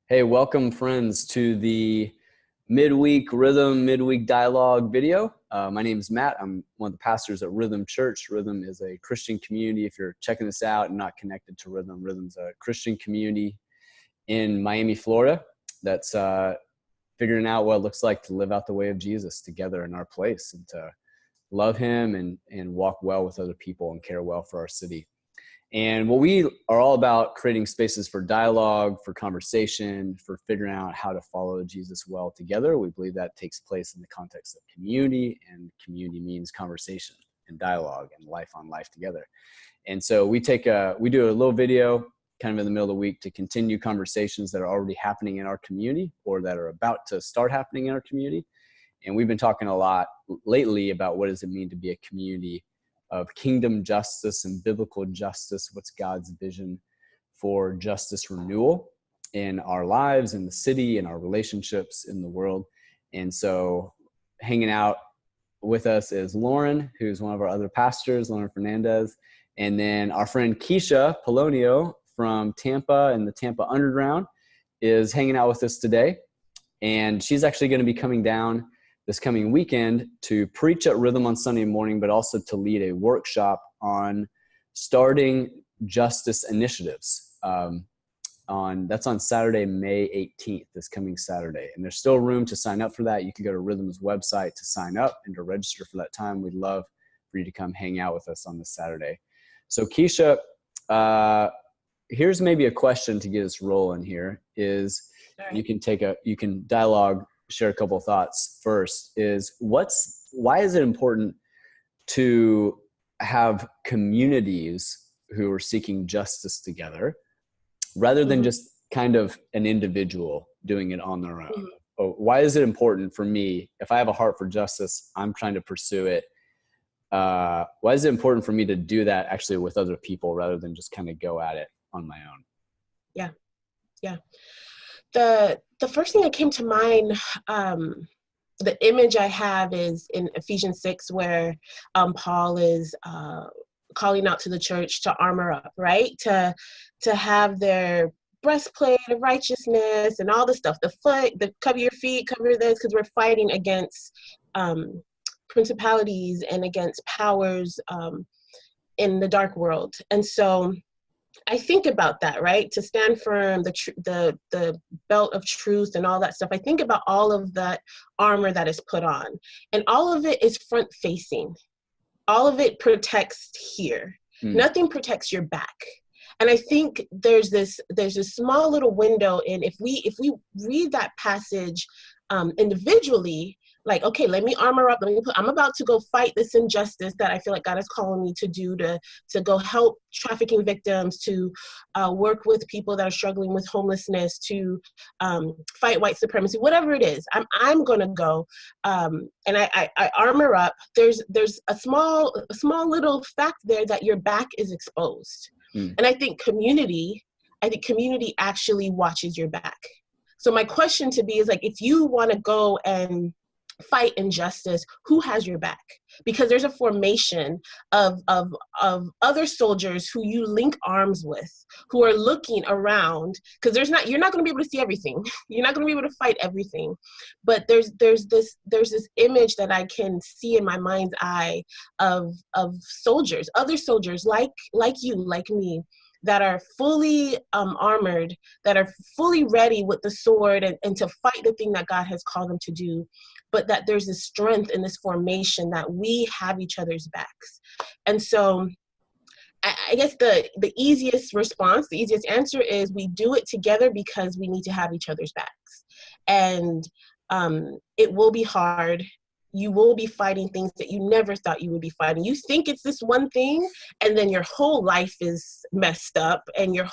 Hey, welcome friends to the midweek dialogue video. My name is Matt. I'm one of the pastors at Rhythm Church. Rhythm is a Christian community. If you're checking this out and not connected to Rhythm, Rhythm's a Christian community in Miami, Florida that's figuring out what it looks like to live out the way of Jesus together in our place and to love him and walk well with other people and care well for our city. And what we are all about, creating spaces for dialogue, for conversation, for figuring out how to follow Jesus well together. We believe that takes place in the context of community, and community means conversation and dialogue and life on life together. And so we do a little video kind of in the middle of the week to continue conversations that are already happening in our community or that are about to start happening in our community. And we've been talking a lot lately about what does it mean to be a community of kingdom justice and biblical justice. What's God's vision for justice renewal in our lives, in the city, in our relationships, in the world? And so hanging out with us is Lauren, who's one of our other pastors, Lauren Fernandez, and then our friend Keisha Polonio from Tampa and the Tampa Underground is hanging out with us today. And she's actually going to be coming down this coming weekend to preach at Rhythm on Sunday morning, but also to lead a workshop on starting justice initiatives. That's on Saturday, May 18th, this coming Saturday. And there's still room to sign up for that. You can go to Rhythm's website to sign up and to register for that time. We'd love for you to come hang out with us on this Saturday. So Keisha, here's maybe a question to get us rolling here is, right. You can dialogue, share a couple of thoughts. First is why is it important to have communities who are seeking justice together rather than just kind of an individual doing it on their own? Why is it important for me, if I have a heart for justice, I'm trying to pursue it? Why is it important for me to do that actually with other people rather than just kind of go at it on my own? Yeah. The first thing that came to mind, the image I have is in Ephesians 6, where Paul is calling out to the church to armor up, right? To have their breastplate of righteousness and all the stuff, cover your feet, cover this, because we're fighting against principalities and against powers in the dark world. And so I think about that, right? To stand firm, the belt of truth and all that stuff. I think about all of that armor that is put on, and all of it is front facing. All of it protects here. Nothing protects your back. And I think there's this small little window in, if we read that passage individually, like, okay, let me armor up. I'm about to go fight this injustice that I feel like God is calling me to do, to go help trafficking victims, to work with people that are struggling with homelessness, to fight white supremacy, whatever it is. I'm gonna go, and I armor up. There's a small little fact there that your back is exposed, and I think community actually watches your back. So my question to be is, like, if you want to go and fight injustice, who has your back? Because there's a formation of other soldiers who you link arms with, who are looking around, because you're not going to be able to see everything. You're not going to be able to fight everything, but there's this image that I can see in my mind's eye of soldiers, other soldiers like you, like me, that are fully armored, that are fully ready with the sword and to fight the thing that God has called them to do, but that there's this strength in this formation that we have each other's backs. And so I guess the easiest response, the easiest answer is we do it together because we need to have each other's backs. And it will be hard. You will be fighting things that you never thought you would be fighting. You think it's this one thing, and then your whole life is messed up, and you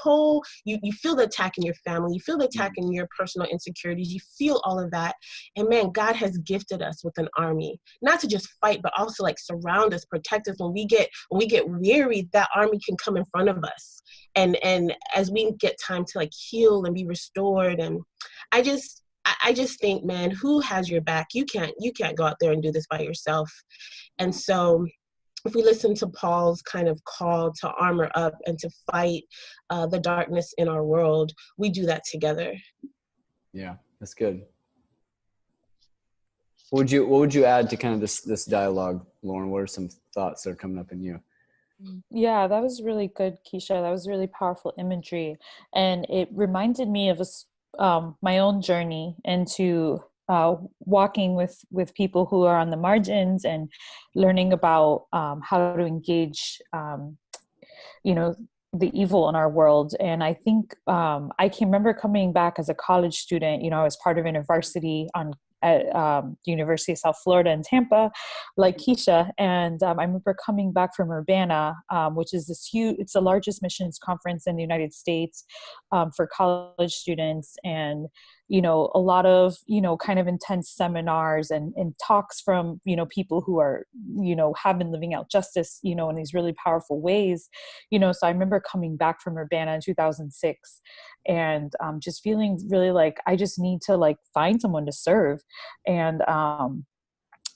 feel the attack in your family, you feel the attack in your personal insecurities, you feel all of that. And man, God has gifted us with an army, not to just fight, but also like surround us, protect us. When we get weary, that army can come in front of us. And as we get time to like heal and be restored. And I just think, man, who has your back? You can't go out there and do this by yourself. And so if we listen to Paul's kind of call to armor up and to fight the darkness in our world, we do that together. Yeah, that's good. What would you add to kind of this dialogue, Lauren? What are some thoughts that are coming up in you? Yeah, that was really good, Keisha. That was really powerful imagery. And it reminded me of my own journey into walking with people who are on the margins and learning about how to engage, you know, the evil in our world. And I think I can remember coming back as a college student. I was part of an varsity at the University of South Florida in Tampa, like Keisha. And I remember coming back from Urbana, which is it's the largest missions conference in the United States for college students. And, a lot of, kind of intense seminars and talks from, people who are, have been living out justice, in these really powerful ways. So I remember coming back from Urbana in 2006 and just feeling really like I just need to like find someone to serve. And I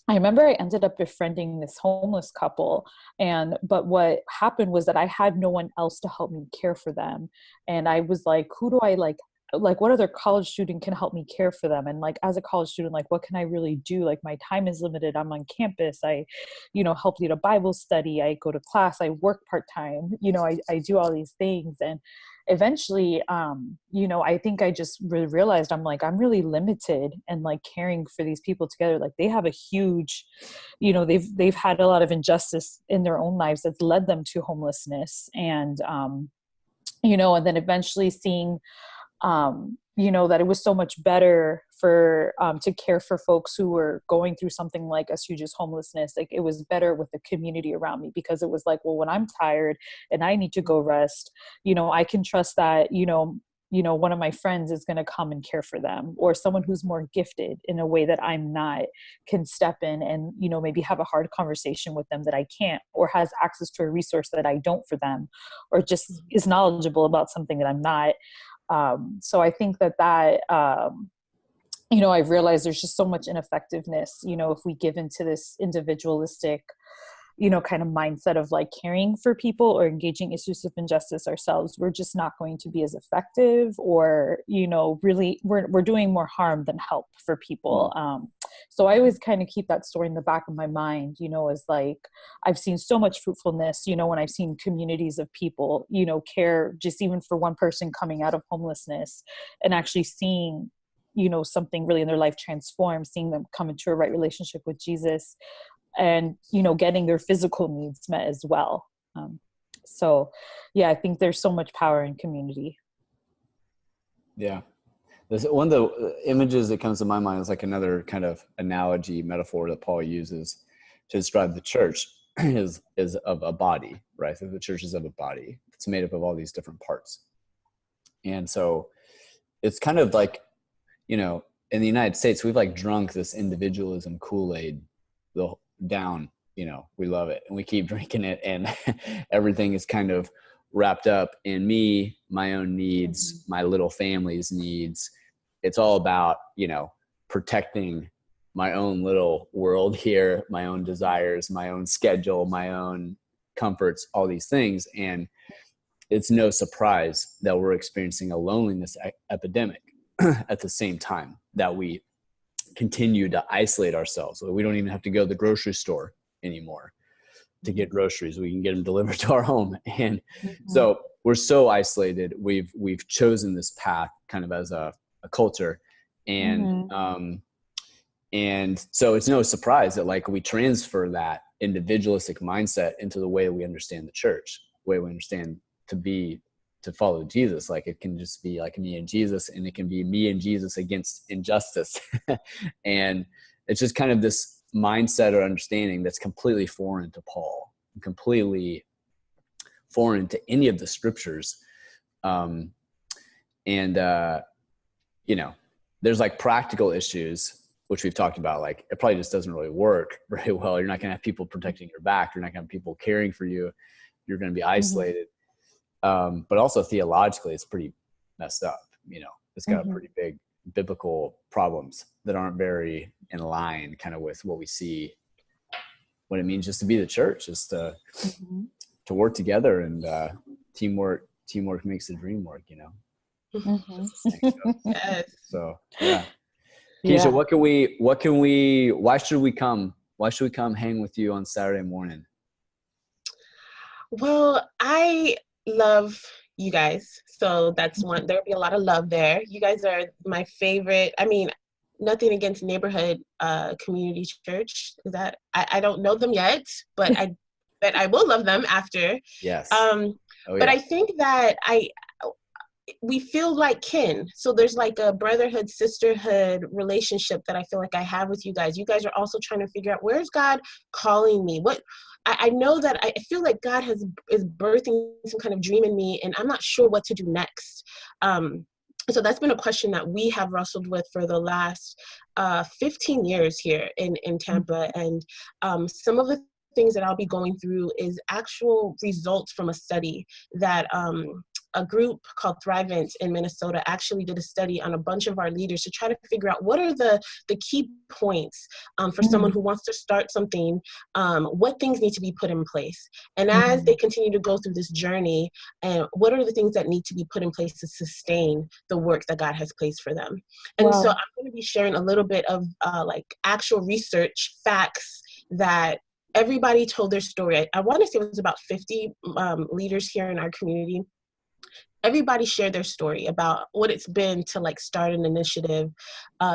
remember I ended up befriending this homeless couple, but what happened was that I had no one else to help me care for them. And I was like, who do I like what other college student can help me care for them? And like, as a college student, like, what can I really do? Like, my time is limited. I'm on campus. I, help lead a Bible study. I go to class. I work part-time. I do all these things. And eventually, I think I just really realized I'm really limited, and like caring for these people together, like they have a huge, they've had a lot of injustice in their own lives that's led them to homelessness. And, and then eventually seeing, that it was so much better for to care for folks who were going through something like as huge as homelessness. Like, it was better with the community around me, because it was like, well, when I'm tired and I need to go rest, I can trust that, one of my friends is going to come and care for them, or someone who's more gifted in a way that I'm not can step in and, maybe have a hard conversation with them that I can't, or has access to a resource that I don't for them, or just is knowledgeable about something that I'm not. So I think that I've realized there's just so much ineffectiveness, if we give into this individualistic, kind of mindset of like caring for people or engaging issues of injustice ourselves. We're just not going to be as effective, or, really we're doing more harm than help for people. So I always kind of keep that story in the back of my mind, as like, I've seen so much fruitfulness, when I've seen communities of people, care just even for one person coming out of homelessness, and actually seeing, something really in their life transform, seeing them come into a right relationship with Jesus, and, getting their physical needs met as well. So yeah, I think there's so much power in community. Yeah. One of the images that comes to my mind is like another kind of analogy, metaphor that Paul uses to describe the church is of a body, right? So the church is of a body. It's made up of all these different parts. And so it's kind of like, in the United States, we've like drunk this individualism Kool-Aid down, we love it and we keep drinking it, and everything is kind of wrapped up in me, my own needs, my little family's needs. It's all about, protecting my own little world here, my own desires, my own schedule, my own comforts, all these things. And it's no surprise that we're experiencing a loneliness epidemic at the same time that we continue to isolate ourselves. So we don't even have to go to the grocery store anymore to get groceries. We can get them delivered to our home. And so we're so isolated. We've chosen this path kind of as a culture. And, and so it's no surprise that like we transfer that individualistic mindset into the way we understand the church, the way we understand to follow Jesus. Like, it can just be like me and Jesus, and it can be me and Jesus against injustice. And it's just kind of this mindset or understanding that's completely foreign to Paul, completely foreign to any of the scriptures. There's like practical issues, which we've talked about. Like, it probably just doesn't really work very well. You're not going to have people protecting your back. You're not going to have people caring for you. You're going to be isolated. But also theologically, it's pretty messed up. It's got pretty big biblical problems that aren't very in line kind of with what we see, what it means just to be the church, just to work together, and teamwork makes the dream work. Mhm. Yes. So yeah. Yeah. Keisha, why should we come hang with you on Saturday morning? Well, I love you guys. So that's one, there'll be a lot of love there. You guys are my favorite. I mean, nothing against neighborhood community church. Is that I don't know them yet, but I bet I will love them after. Yes. Um, Oh but yeah. I think that we feel like kin. So there's like a brotherhood, sisterhood relationship that I feel like I have with you guys. You guys are also trying to figure out, where's God calling me? What I know that I feel like God is birthing some kind of dream in me, and I'm not sure what to do next. So that's been a question that we have wrestled with for the last 15 years here in Tampa. And some of the things that I'll be going through is actual results from a study that a group called Thrivent in Minnesota actually did a study on a bunch of our leaders to try to figure out what are the key points for someone who wants to start something, what things need to be put in place. And as they continue to go through this journey, and what are the things that need to be put in place to sustain the work that God has placed for them. And so I'm going to be sharing a little bit of like actual research facts that everybody told their story. I want to say it was about 50 leaders here in our community. Everybody shared their story about what it's been to like start an initiative,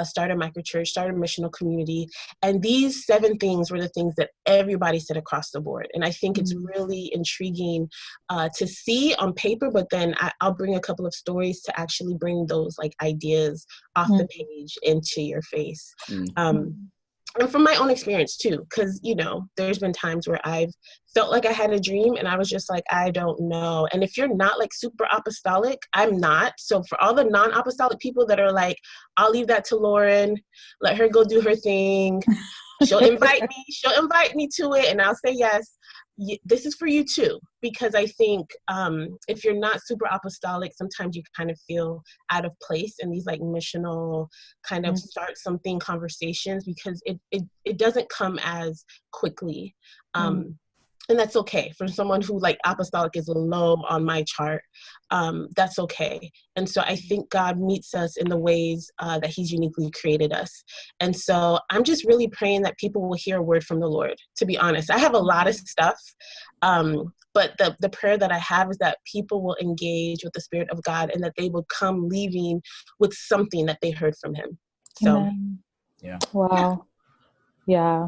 start a microchurch, start a missional community. And these 7 things were the things that everybody said across the board. And I think it's really intriguing to see on paper, but then I'll bring a couple of stories to actually bring those like ideas off the page into your face. And from my own experience too, because, you know, there's been times where I've felt like I had a dream and I was just like, I don't know. And if you're not like super apostolic, I'm not. So for all the non-apostolic people that are like, I'll leave that to Lauren, let her go do her thing. She'll invite me to it and I'll say yes. This is for you too, because I think if you're not super apostolic, sometimes you kind of feel out of place in these like missional kind of start something conversations, because it doesn't come as quickly. And that's okay. For someone who like apostolic is low on my chart, that's okay. And so I think God meets us in the ways that he's uniquely created us. And so I'm just really praying that people will hear a word from the Lord, to be honest. I have a lot of stuff, but the prayer that I have is that people will engage with the Spirit of God and that they will come leaving with something that they heard from him. So, yeah. Wow. Yeah.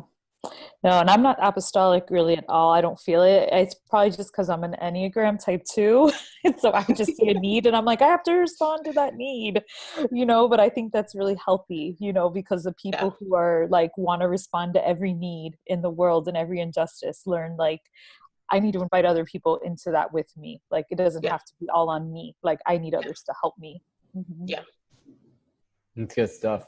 No, and I'm not apostolic really at all. I don't feel it. It's probably just because I'm an Enneagram type 2. And so I just see a need and I'm like, I have to respond to that need, you know, but I think that's really healthy, you know, because the people who are like, want to respond to every need in the world and every injustice learn like, I need to invite other people into that with me. Like, it doesn't have to be all on me. Like, I need others to help me. Yeah. That's good stuff.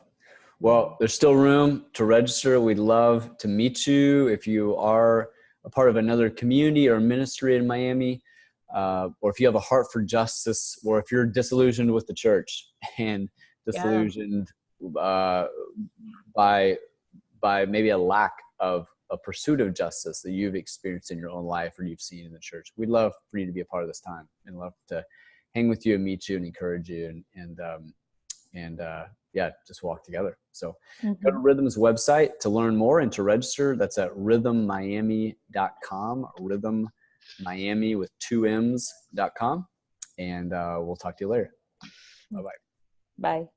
Well, there's still room to register. We'd love to meet you if you are a part of another community or ministry in Miami, or if you have a heart for justice, or if you're disillusioned with the church and disillusioned by maybe a lack of a pursuit of justice that you've experienced in your own life or you've seen in the church. We'd love for you to be a part of this time and love to hang with you and meet you and encourage you and just walk together. So go to Rhythm's website to learn more and to register. That's at rhythmmiami.com, rhythmmiami with 2 M's.com. And we'll talk to you later. Bye-bye. Bye.